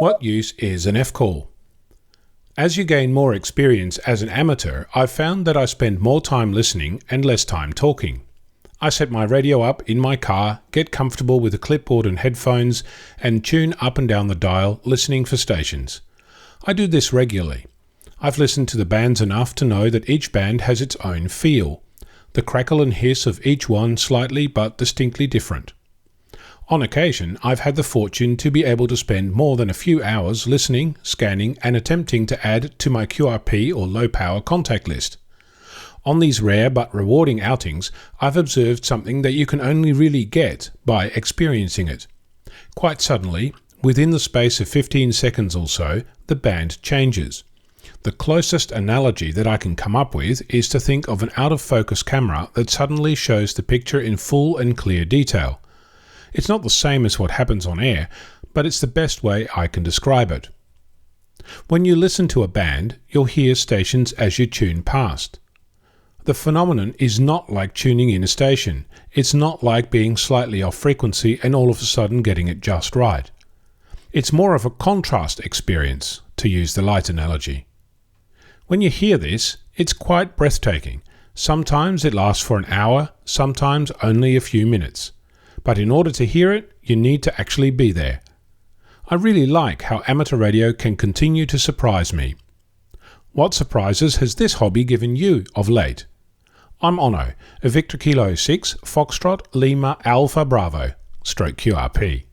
What use is an F-call? As you gain more experience as an amateur, I've found that I spend more time listening and less time talking. I set my radio up in my car, get comfortable with a clipboard and headphones, and tune up and down the dial listening for stations. I do this regularly. I've listened to the bands enough to know that each band has its own feel. The crackle and hiss of each one slightly but distinctly different. On occasion, I've had the fortune to be able to spend more than a few hours listening, scanning, and attempting to add to my QRP or low-power contact list. On these rare but rewarding outings, I've observed something that you can only really get by experiencing it. Quite suddenly, within the space of 15 seconds or so, the band changes. The closest analogy that I can come up with is to think of an out-of-focus camera that suddenly shows the picture in full and clear detail. It's not the same as what happens on air, but it's the best way I can describe it. When you listen to a band, you'll hear stations as you tune past. The phenomenon is not like tuning in a station. It's not like being slightly off frequency and all of a sudden getting it just right. It's more of a contrast experience, to use the light analogy. When you hear this, it's quite breathtaking. Sometimes it lasts for an hour, sometimes only a few minutes. But in order to hear it, you need to actually be there. I really like how amateur radio can continue to surprise me. What surprises has this hobby given you of late? I'm Onno, a Victor Kilo 6 Foxtrot Lima Alpha Bravo, /QRP.